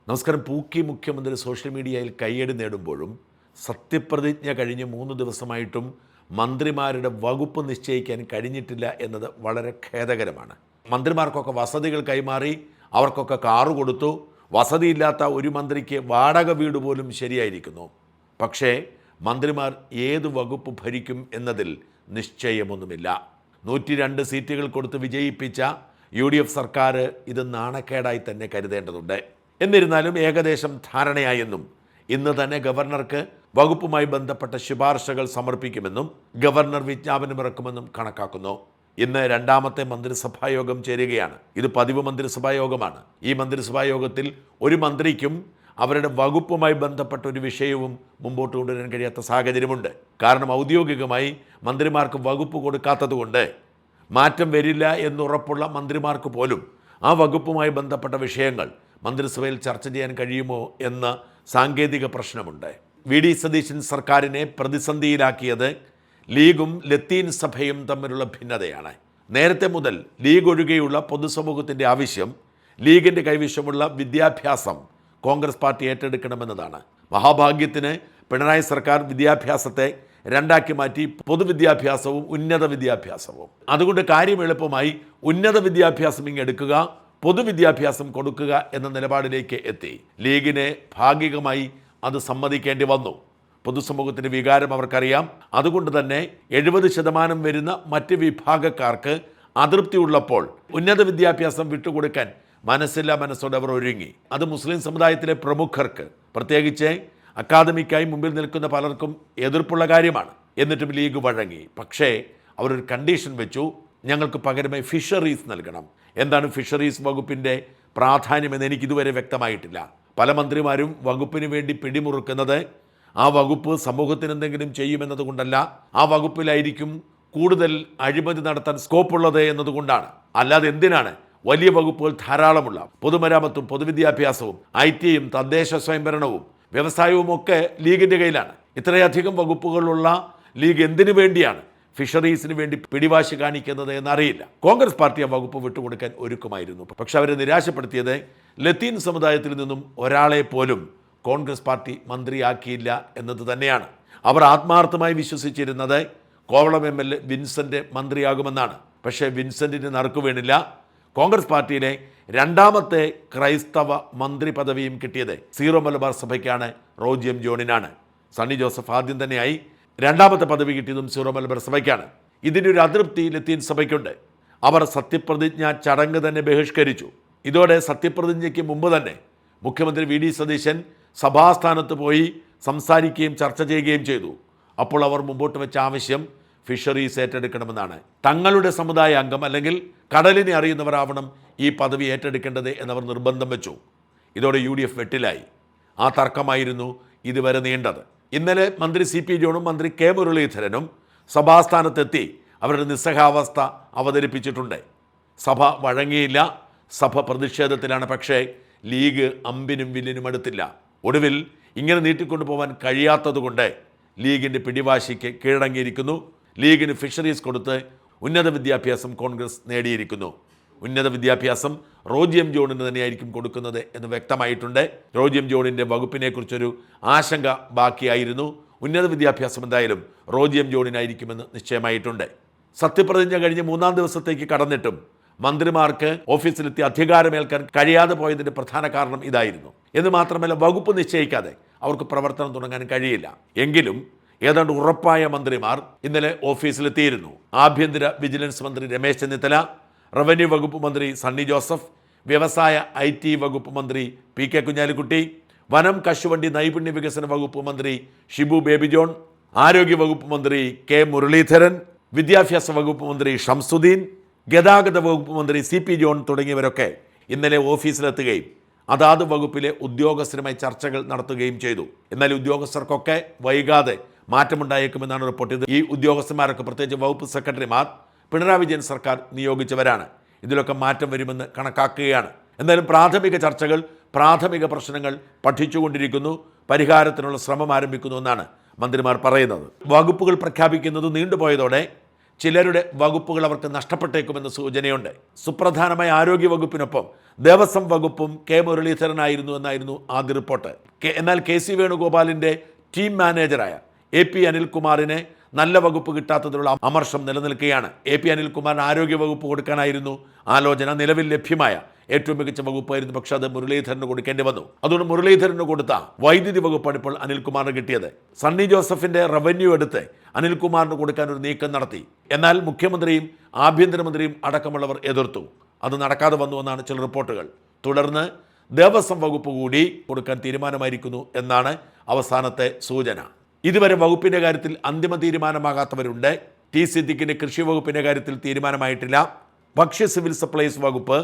നമസ്കാരം. പൂക്കി മുഖ്യമന്ത്രി സോഷ്യൽ മീഡിയയിൽ കയ്യടി നേടുമ്പോഴും സത്യപ്രതിജ്ഞ കഴിഞ്ഞ് 3 ദിവസമായിട്ടും മന്ത്രിമാരുടെ വകുപ്പ് നിശ്ചയിക്കാൻ കഴിഞ്ഞിട്ടില്ല എന്നത് വളരെ ഖേദകരമാണ്. മന്ത്രിമാർക്കൊക്കെ വസതികൾ കൈമാറി, അവർക്കൊക്കെ കാറ് കൊടുത്തു. വസതിയില്ലാത്ത ഒരു മന്ത്രിക്ക് വാടക വീട് പോലും ശരിയായിരിക്കുന്നു. പക്ഷേ മന്ത്രിമാർ ഏത് വകുപ്പ് ഭരിക്കും എന്നതിൽ നിശ്ചയമൊന്നുമില്ല. 102 സീറ്റുകൾ കൊടുത്ത് വിജയിപ്പിച്ച UDF സർക്കാർ ഇത് നാണക്കേടായി തന്നെ കരുതേണ്ടതുണ്ട്. എന്നിരുന്നാലും ഏകദേശം ധാരണയായെന്നും ഇന്ന് തന്നെ ഗവർണർക്ക് വകുപ്പുമായി ബന്ധപ്പെട്ട ശുപാർശകൾ സമർപ്പിക്കുമെന്നും ഗവർണർ വിജ്ഞാപനമിറക്കുമെന്നും കണക്കാക്കുന്നു. ഇന്ന് രണ്ടാമത്തെ മന്ത്രിസഭാ യോഗം ചേരുകയാണ്. ഇത് പതിവ് മന്ത്രിസഭാ യോഗമാണ്. ഈ മന്ത്രിസഭാ യോഗത്തിൽ ഒരു മന്ത്രിക്കും അവരുടെ വകുപ്പുമായി ബന്ധപ്പെട്ട ഒരു വിഷയവും മുമ്പോട്ട് കൊണ്ടുവരാൻ കഴിയാത്ത സാഹചര്യമുണ്ട്. കാരണം ഔദ്യോഗികമായി മന്ത്രിമാർക്ക് വകുപ്പ് കൊടുക്കാത്തതുകൊണ്ട് മാറ്റം വരില്ല എന്നുറപ്പുള്ള മന്ത്രിമാർക്ക് പോലും ആ വകുപ്പുമായി ബന്ധപ്പെട്ട വിഷയങ്ങൾ മന്ത്രിസഭയിൽ ചർച്ച ചെയ്യാൻ കഴിയുമോ എന്ന സാങ്കേതിക പ്രശ്നമുണ്ട്. VD സതീശൻ സർക്കാരിനെ പ്രതിസന്ധിയിലാക്കിയത് ലീഗും ലത്തീൻ സഭയും തമ്മിലുള്ള ഭിന്നതയാണ്. നേരത്തെ മുതൽ ലീഗ് ഒഴികെയുള്ള പൊതുസമൂഹത്തിൻ്റെ ആവശ്യം ലീഗിൻ്റെ കൈവശമുള്ള വിദ്യാഭ്യാസം കോൺഗ്രസ് പാർട്ടി ഏറ്റെടുക്കണമെന്നതാണ്. മഹാഭാഗ്യത്തിന് പിണറായി സർക്കാർ വിദ്യാഭ്യാസത്തെ രണ്ടാക്കി മാറ്റി, പൊതുവിദ്യാഭ്യാസവും ഉന്നത വിദ്യാഭ്യാസവും. അതുകൊണ്ട് കാര്യം എളുപ്പമായി ഉന്നത വിദ്യാഭ്യാസം ഇങ്ങെടുക്കുക, പൊതുവിദ്യാഭ്യാസം കൊടുക്കുക എന്ന നിലപാടിലേക്ക് എത്തി. ലീഗിനെ ഭാഗികമായി അത് സമ്മതിക്കേണ്ടി വന്നു. പൊതുസമൂഹത്തിൻ്റെ വികാരം അവർക്കറിയാം. അതുകൊണ്ട് തന്നെ 70% വരുന്ന മറ്റ് വിഭാഗക്കാർക്ക് അതൃപ്തി ഉള്ളപ്പോൾ ഉന്നത വിദ്യാഭ്യാസം വിട്ടുകൊടുക്കാൻ മനസ്സോടെ അവർ ഒരുങ്ങി. അത് മുസ്ലിം സമുദായത്തിലെ പ്രമുഖർക്ക്, പ്രത്യേകിച്ച് അക്കാദമിക്കായി മുമ്പിൽ നിൽക്കുന്ന പലർക്കും എതിർപ്പുള്ള കാര്യമാണ്. എന്നിട്ടും ലീഗ് വഴങ്ങി. പക്ഷേ അവരൊരു കണ്ടീഷൻ വെച്ചു, ഞങ്ങൾക്ക് പകരമായി ഫിഷറീസ് നൽകണം. എന്താണ് ഫിഷറീസ് വകുപ്പിൻ്റെ പ്രാധാന്യമെന്ന് എനിക്കിതുവരെ വ്യക്തമായിട്ടില്ല. പല മന്ത്രിമാരും വകുപ്പിന് വേണ്ടി പിടിമുറുക്കുന്നത് ആ വകുപ്പ് സമൂഹത്തിന് എന്തെങ്കിലും ചെയ്യുമെന്നതുകൊണ്ടല്ല, ആ വകുപ്പിലായിരിക്കും കൂടുതൽ അഴിമതി നടത്താൻ സ്കോപ്പുള്ളത് എന്നതുകൊണ്ടാണ്. അല്ലാതെ എന്തിനാണ്? വലിയ വകുപ്പുകൾ ധാരാളമുള്ള പൊതുമരാമത്തും പൊതുവിദ്യാഭ്യാസവും IT-യും തദ്ദേശ സ്വയംഭരണവും വ്യവസായവും ഒക്കെ ലീഗിൻ്റെ കയ്യിലാണ്. ഇത്രയധികം വകുപ്പുകളുള്ള ലീഗ് എന്തിനു വേണ്ടിയാണ് ഫിഷറീസിന് വേണ്ടി പിടിവാശി കാണിക്കുന്നത് എന്നറിയില്ല. കോൺഗ്രസ് പാർട്ടി ആ വകുപ്പ് വിട്ടുകൊടുക്കാൻ ഒരുക്കുമായിരുന്നു. പക്ഷെ അവരെ നിരാശപ്പെടുത്തിയത് ലത്തീൻ സമുദായത്തിൽ നിന്നും ഒരാളെ പോലും കോൺഗ്രസ് പാർട്ടി മന്ത്രിയാക്കിയില്ല എന്നത് തന്നെയാണ്. അവർ ആത്മാർത്ഥമായി വിശ്വസിച്ചിരുന്നത് കോവളം MLA വിൻസെൻ്റ് മന്ത്രിയാകുമെന്നാണ്. പക്ഷേ വിൻസെൻറ്റിന് നറുക്കു വീണില്ല. കോൺഗ്രസ് പാർട്ടിയിലെ രണ്ടാമത്തെ ക്രൈസ്തവ മന്ത്രി പദവിയും കിട്ടിയത് സീറോ മലബാർ സഭയ്ക്കാണ്, റോജി M. ജോണിനാണ്. സണ്ണി ജോസഫ് ആദ്യം തന്നെയായി. രണ്ടാമത്തെ പദവി കിട്ടിയതും സീറോ മലബാർ സഭയ്ക്കാണ്. ഇതിൻ്റെ ഒരു അതൃപ്തി ലത്തീൻ സഭയ്ക്കുണ്ട്. അവർ സത്യപ്രതിജ്ഞ ചടങ്ങ് തന്നെ ബഹിഷ്കരിച്ചു. ഇതോടെ സത്യപ്രതിജ്ഞയ്ക്ക് മുമ്പ് തന്നെ മുഖ്യമന്ത്രി VD സതീശൻ സഭാസ്ഥാനത്ത് പോയി സംസാരിക്കുകയും ചർച്ച ചെയ്യുകയും ചെയ്തു. അപ്പോൾ അവർ മുമ്പോട്ട് വെച്ച ആവശ്യം ഫിഷറീസ് ഏറ്റെടുക്കണമെന്നാണ്. തങ്ങളുടെ സമുദായ അംഗം അല്ലെങ്കിൽ കടലിനെ അറിയുന്നവരാവണം ഈ പദവി ഏറ്റെടുക്കേണ്ടത് എന്നവർ നിർബന്ധം വെച്ചു. ഇതോടെ UDF വെട്ടിലായി. ആ തർക്കമായിരുന്നു ഇതുവരെ നീണ്ടത്. ഇന്നലെ മന്ത്രി CP ജോണും മന്ത്രി K. മുരളീധരനും സഭാസ്ഥാനത്തെത്തി അവരുടെ നിസ്സഹാവസ്ഥ അവതരിപ്പിച്ചിട്ടുണ്ട്. സഭ വഴങ്ങിയില്ല, സഭ പ്രതിഷേധത്തിലാണ്. പക്ഷേ ലീഗ് അമ്പിനും വില്ലിനും അടുത്തില്ല. ഒടുവിൽ ഇങ്ങനെ നീട്ടിക്കൊണ്ടു പോകാൻ കഴിയാത്തതുകൊണ്ട് ലീഗിൻ്റെ പിടിവാശിക്ക് കീഴടങ്ങിയിരിക്കുന്നു. ലീഗിന് ഫിഷറീസ് കൊടുത്ത് ഉന്നത വിദ്യാഭ്യാസം കോൺഗ്രസ് നേടിയിരിക്കുന്നു. ഉന്നത വിദ്യാഭ്യാസം റോജി M. ജോണിന് തന്നെയായിരിക്കും കൊടുക്കുന്നത് എന്ന് വ്യക്തമായിട്ടുണ്ട്. റോജി M. ജോണിൻ്റെ വകുപ്പിനെക്കുറിച്ചൊരു ആശങ്ക ബാക്കിയായിരുന്നു. ഉന്നത വിദ്യാഭ്യാസം എന്തായാലും റോജി M. ജോണിനായിരിക്കുമെന്ന് നിശ്ചയമായിട്ടുണ്ട്. സത്യപ്രതിജ്ഞ കഴിഞ്ഞ് 3-ാം ദിവസത്തേക്ക് കടന്നിട്ടും മന്ത്രിമാർക്ക് ഓഫീസിലെത്തി അധികാരമേൽക്കാൻ കഴിയാതെ പോയതിൻ്റെ പ്രധാന കാരണം ഇതായിരുന്നു. എന്ന് മാത്രമല്ല, വകുപ്പ് നിശ്ചയിക്കാതെ അവർക്ക് പ്രവർത്തനം തുടങ്ങാൻ കഴിയില്ല. എങ്കിലും ഏതാണ്ട് ഉറപ്പായ മന്ത്രിമാർ ഇന്നലെ ഓഫീസിലെത്തിയിരുന്നു. ആഭ്യന്തര വിജിലൻസ് മന്ത്രി രമേശ് ചെന്നിത്തല, റവന്യൂ വകുപ്പ് മന്ത്രി സണ്ണി ജോസഫ്, വ്യവസായ IT വകുപ്പ് മന്ത്രി PK കുഞ്ഞാലിക്കുട്ടി, വനം കശുവണ്ടി നൈപുണ്യ വികസന വകുപ്പ് മന്ത്രി ഷിബു ബേബി ജോൺ, ആരോഗ്യ വകുപ്പ് മന്ത്രി K. മുരളീധരൻ, വിദ്യാഭ്യാസ വകുപ്പ് മന്ത്രി ഷംസുദ്ദീൻ, ഗതാഗത വകുപ്പ് മന്ത്രി CP ജോൺ തുടങ്ങിയവരൊക്കെ ഇന്നലെ ഓഫീസിലെത്തുകയും അതാത് വകുപ്പിലെ ഉദ്യോഗസ്ഥരുമായി ചർച്ചകൾ നടത്തുകയും ചെയ്തു. എന്നാൽ ഉദ്യോഗസ്ഥർക്കൊക്കെ വൈകാതെ മാറ്റമുണ്ടായേക്കുമെന്നാണ് റിപ്പോർട്ട്. ഈ ഉദ്യോഗസ്ഥന്മാരൊക്കെ പ്രത്യേകിച്ച് വകുപ്പ് സെക്രട്ടറിമാർ പിണറായി വിജയൻ സർക്കാർ നിയോഗിച്ചവരാണ്. ഇതിലൊക്കെ മാറ്റം വരുമെന്ന് കണക്കാക്കുകയാണ്. എന്തായാലും പ്രാഥമിക ചർച്ചകൾ, പ്രാഥമിക പ്രശ്നങ്ങൾ പഠിച്ചുകൊണ്ടിരിക്കുന്നു. പരിഹാരത്തിനുള്ള ശ്രമം ആരംഭിക്കുന്നു എന്നാണ് മന്ത്രിമാർ പറയുന്നത്. വകുപ്പുകൾ പ്രഖ്യാപിക്കുന്നത് നീണ്ടുപോയതോടെ ചിലരുടെ വകുപ്പുകൾ അവർക്ക് നഷ്ടപ്പെട്ടേക്കുമെന്ന സൂചനയുണ്ട്. സുപ്രധാനമായ ആരോഗ്യ വകുപ്പിനൊപ്പം ദേവസ്വം വകുപ്പും കെ മുരളീധരനായിരുന്നു എന്നായിരുന്നു ആദ്യ റിപ്പോർട്ട്. എന്നാൽ കെ സി വേണുഗോപാലിൻ്റെ ടീം മാനേജറായ AP അനിൽകുമാറിനെ നല്ല വകുപ്പ് കിട്ടാത്തതിലുള്ള അമർഷം നിലനിൽക്കുകയാണ്. AP അനിൽകുമാറിന് ആരോഗ്യ വകുപ്പ് കൊടുക്കാനായിരുന്നു ആലോചന. നിലവിൽ ലഭ്യമായ ഏറ്റവും മികച്ച വകുപ്പായിരുന്നു, പക്ഷേ അത് മുരളീധരന് കൊടുക്കേണ്ടി വന്നു. അതുകൊണ്ട് മുരളീധരന് കൊടുത്ത വൈദ്യുതി വകുപ്പാണ് ഇപ്പോൾ അനിൽകുമാറിന് കിട്ടിയത്. സണ്ണി ജോസഫിൻ്റെ റവന്യൂ എടുത്ത് അനിൽകുമാറിന് കൊടുക്കാൻ ഒരു നീക്കം നടത്തി. എന്നാൽ മുഖ്യമന്ത്രിയും ആഭ്യന്തരമന്ത്രിയും അടക്കമുള്ളവർ എതിർത്തു. അത് നടക്കാതെ വന്നുവെന്നാണ് ചില റിപ്പോർട്ടുകൾ. തുടർന്ന് ദേവസ്വം വകുപ്പ് കൂടി കൊടുക്കാൻ തീരുമാനമായിരിക്കുന്നു എന്നാണ് അവസാനത്തെ സൂചന. ഇതുവരെ വകുപ്പിൻ്റെ കാര്യത്തിൽ അന്തിമ തീരുമാനമാകാത്തവരുണ്ട്. ടി സിദ്ദിഖിൻ്റെ കൃഷി വകുപ്പിൻ്റെ കാര്യത്തിൽ തീരുമാനമായിട്ടില്ല. ഭക്ഷ്യ സിവിൽ സപ്ലൈസ് വകുപ്പ്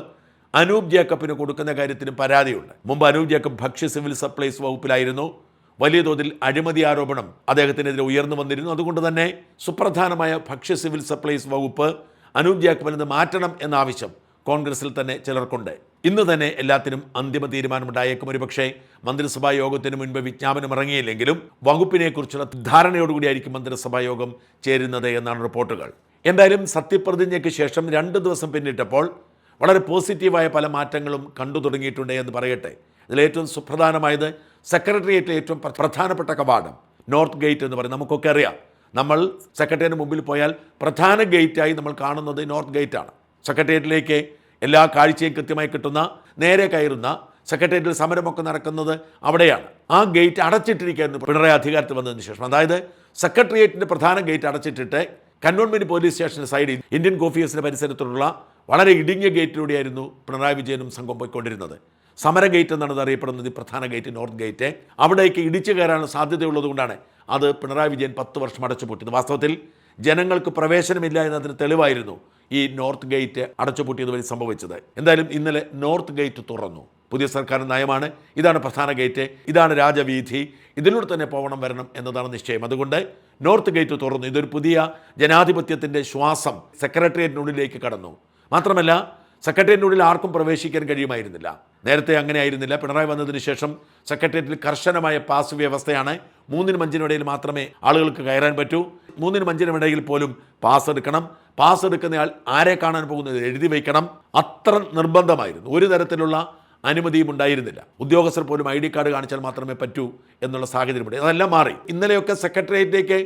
അനൂപ് ജേക്കബിന് കൊടുക്കുന്ന കാര്യത്തിലും പരാതിയുണ്ട്. മുമ്പ് അനൂപ് ജേക്കബ് ഭക്ഷ്യ സിവിൽ സപ്ലൈസ് വകുപ്പിലായിരുന്നു. വലിയ തോതിൽ അഴിമതി ആരോപണം അദ്ദേഹത്തിനെതിരെ ഉയർന്നു വന്നിരുന്നു. അതുകൊണ്ട് തന്നെ സുപ്രധാനമായ ഭക്ഷ്യ സിവിൽ സപ്ലൈസ് വകുപ്പ് അനൂപ് ജേക്കബിൽ നിന്ന് മാറ്റണം എന്ന ആവശ്യം കോൺഗ്രസിൽ തന്നെ ചിലർക്കുണ്ട്. ഇന്ന് തന്നെ എല്ലാത്തിനും അന്തിമ തീരുമാനമുണ്ടായേക്കും. ഒരുപക്ഷേ മന്ത്രിസഭാ യോഗത്തിന് മുൻപ് വിജ്ഞാപനം ഇറങ്ങിയില്ലെങ്കിലും വകുപ്പിനെക്കുറിച്ചുള്ള ധാരണയോടുകൂടിയായിരിക്കും മന്ത്രിസഭാ യോഗം ചേരുന്നത് എന്നാണ് റിപ്പോർട്ടുകൾ. എന്തായാലും സത്യപ്രതിജ്ഞയ്ക്ക് ശേഷം 2 ദിവസം പിന്നിട്ടപ്പോൾ വളരെ പോസിറ്റീവായ പല മാറ്റങ്ങളും കണ്ടു തുടങ്ങിയിട്ടുണ്ട് എന്ന് പറയട്ടെ. ഇതിലേറ്റവും സുപ്രധാനമായത് സെക്രട്ടേറിയറ്റിലെ ഏറ്റവും പ്രധാനപ്പെട്ട കവാടം നോർത്ത് ഗേറ്റ് എന്ന് പറയും. നമുക്കൊക്കെ അറിയാം, നമ്മൾ സെക്രട്ടേറിയറ്റിന് മുമ്പിൽ പോയാൽ പ്രധാന ഗേറ്റായി നമ്മൾ കാണുന്നത് നോർത്ത് ഗേറ്റാണ്. സെക്രട്ടേറിയറ്റിലേക്ക് എല്ലാ കാഴ്ചയും കൃത്യമായി കിട്ടുന്ന, നേരെ കയറുന്ന, സെക്രട്ടേറിയറ്റിൽ സമരമൊക്കെ നടക്കുന്നത് അവിടെയാണ്. ആ ഗേറ്റ് അടച്ചിട്ടിരിക്കുകയായിരുന്നു പിണറായി അധികാരത്തിൽ വന്നതിന് ശേഷം. അതായത് സെക്രട്ടേറിയറ്റിൻ്റെ പ്രധാന ഗേറ്റ് അടച്ചിട്ടിട്ട് കന്റോൺമെൻറ്റ് പോലീസ് സ്റ്റേഷന് സൈഡിൽ ഇന്ത്യൻ കോഫി ഹൗസിൻ്റെ പരിസരത്തുള്ള വളരെ ഇടുങ്ങിയ ഗേറ്റിലൂടെയായിരുന്നു പിണറായി വിജയനും സംഘം പോയിക്കൊണ്ടിരുന്നത്. സമര ഗേറ്റ് എന്നാണ് അറിയപ്പെടുന്നത് ഈ പ്രധാന ഗേറ്റ്, നോർത്ത് ഗേറ്റ്. അവിടേക്ക് ഇടിച്ചു കയറാനുള്ള സാധ്യതയുള്ളതുകൊണ്ടാണ് അത് പിണറായി വിജയൻ 10 വർഷം അടച്ചുപൂട്ടിയത്. വാസ്തവത്തിൽ ജനങ്ങൾക്ക് പ്രവേശനമില്ല എന്നതിന് തെളിവായിരുന്നു ഈ നോർത്ത് ഗേറ്റ് അടച്ചുപൂട്ടിയത് വഴി സംഭവിച്ചത്. എന്തായാലും ഇന്നലെ നോർത്ത് ഗേറ്റ് തുറന്നു. പുതിയ സർക്കാർ നയമാണ്. ഇതാണ് പ്രധാന ഗേറ്റ്, ഇതാണ് രാജവീഥി, ഇതിലൂടെ തന്നെ പോകണം വരണം എന്നതാണ് നിശ്ചയം. അതുകൊണ്ട് നോർത്ത് ഗേറ്റ് തുറന്നു. ഇതൊരു പുതിയ ജനാധിപത്യത്തിൻ്റെ ശ്വാസം സെക്രട്ടേറിയറ്റിനുള്ളിലേക്ക് കടന്നു. മാത്രമല്ല സെക്രട്ടേറിയറ്റിനുള്ളിൽ ആർക്കും പ്രവേശിക്കാൻ കഴിയുമായിരുന്നില്ല. നേരത്തെ അങ്ങനെ ആയിരുന്നില്ല. പിണറായി വന്നതിന് ശേഷം സെക്രട്ടേറിയറ്റിൽ കർശനമായ പാസ് വ്യവസ്ഥയാണ്. 3-നും 5-നും ഇടയിൽ മാത്രമേ ആളുകൾക്ക് കയറാൻ പറ്റൂ. 3-നും 5-നും ഇടയിൽ പോലും പാസ് എടുക്കണം. പാസ് എടുക്കുന്നയാൾ ആരെ കാണാൻ പോകുന്നത് എഴുതി വയ്ക്കണം. അത്ര നിർബന്ധമായിരുന്നു. ഒരു തരത്തിലുള്ള അനുമതിയും ഉണ്ടായിരുന്നില്ല. ഉദ്യോഗസ്ഥർ പോലും ID കാർഡ് കാണിച്ചാൽ മാത്രമേ പറ്റൂ എന്നുള്ള സാഹചര്യമുണ്ട്. അതെല്ലാം മാറി. ഇന്നലെയൊക്കെ സെക്രട്ടേറിയറ്റിലേക്ക്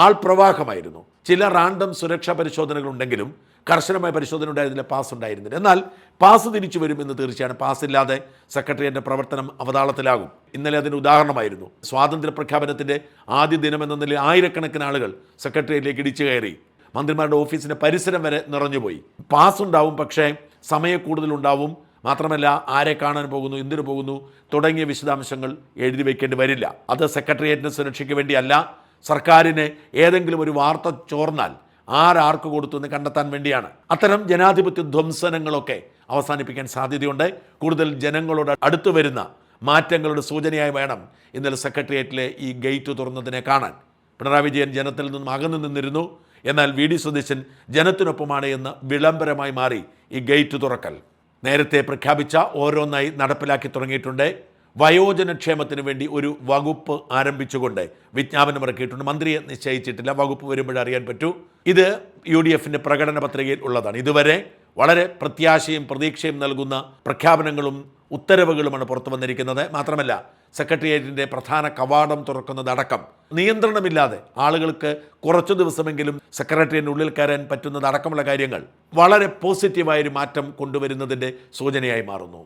ആൾ പ്രവാഹമായിരുന്നു. ചില റാൻഡം സുരക്ഷാ പരിശോധനകളുണ്ടെങ്കിലും കർശനമായ പരിശോധന ഉണ്ടായിരുന്നില്ല, പാസ് ഉണ്ടായിരുന്നില്ല. എന്നാൽ പാസ് തിരിച്ചു വരുമെന്ന് തീർച്ചയാണ്. പാസ് ഇല്ലാതെ സെക്രട്ടേറിയറ്റിൻ്റെ പ്രവർത്തനം അവതാളത്തിലാകും. ഇന്നലെ അതിന് ഉദാഹരണമായിരുന്നു. സ്വാതന്ത്ര്യ പ്രഖ്യാപനത്തിൻ്റെ ആദ്യ ദിനമെന്ന നിലയിൽ ആയിരക്കണക്കിന് ആളുകൾ സെക്രട്ടേറിയറ്റിലേക്ക് ഇടിച്ചു കയറി. മന്ത്രിമാരുടെ ഓഫീസിൻ്റെ പരിസരം വരെ നിറഞ്ഞുപോയി. പാസ് ഉണ്ടാവും, പക്ഷേ സമയക്കൂടുതലുണ്ടാവും. മാത്രമല്ല ആരെ കാണാൻ പോകുന്നു, എന്തിനു പോകുന്നു തുടങ്ങിയ വിശദാംശങ്ങൾ എഴുതി വയ്ക്കേണ്ടി വരില്ല. അത് സെക്രട്ടേറിയറ്റിൻ്റെ സുരക്ഷയ്ക്ക് വേണ്ടിയല്ല, സർക്കാരിന് ഏതെങ്കിലും ഒരു വാർത്ത ചോർന്നാൽ ആർക്ക് കൊടുത്തു എന്ന് കണ്ടെത്താൻ വേണ്ടിയാണ്. അത്തരം ജനാധിപത്യ ധ്വംസനങ്ങളൊക്കെ അവസാനിപ്പിക്കാൻ സാധ്യതയുണ്ട്. കൂടുതൽ ജനങ്ങളോട് അടുത്തു വരുന്ന മാറ്റങ്ങളുടെ സൂചനയായി വേണം ഇന്നലെ സെക്രട്ടേറിയറ്റിലെ ഈ ഗേറ്റ് തുറന്നതിനെ കാണാൻ. പിണറായി വിജയൻ ജനത്തിൽ നിന്നും അകന്നു നിന്നിരുന്നു. എന്നാൽ VD സതീശൻ ജനത്തിനൊപ്പമാണ് എന്ന് വിളംബരമായി മാറി ഈ ഗേറ്റ് തുറക്കൽ. നേരത്തെ പ്രഖ്യാപിച്ച ഓരോന്നായി നടപ്പിലാക്കി തുടങ്ങിയിട്ടുണ്ട്. വയോജനക്ഷേമത്തിന് വേണ്ടി ഒരു വകുപ്പ് ആരംഭിച്ചുകൊണ്ട് വിജ്ഞാപനം ഇറക്കിയിട്ടുണ്ട്. മന്ത്രിയെ നിശ്ചയിച്ചിട്ടില്ല, വകുപ്പ് വരുമ്പോഴേ അറിയാൻ പറ്റൂ. ഇത് UDFിൻ്റെ പ്രകടന പത്രികയിൽ ഉള്ളതാണ്. ഇതുവരെ വളരെ പ്രത്യാശയും പ്രതീക്ഷയും നൽകുന്ന പ്രഖ്യാപനങ്ങളും ഉത്തരവുകളുമാണ് പുറത്തു വന്നിരിക്കുന്നത്. മാത്രമല്ല സെക്രട്ടേറിയറ്റിൻ്റെ പ്രധാന കവാടം തുറക്കുന്നതടക്കം നിയന്ത്രണമില്ലാതെ ആളുകൾക്ക് കുറച്ചു ദിവസമെങ്കിലും സെക്രട്ടേറിയറ്റിനുള്ളിൽ കയറാൻ പറ്റുന്നതടക്കമുള്ള കാര്യങ്ങൾ വളരെ പോസിറ്റീവായൊരു മാറ്റം കൊണ്ടുവരുന്നതിൻ്റെ സൂചനയായി മാറുന്നു.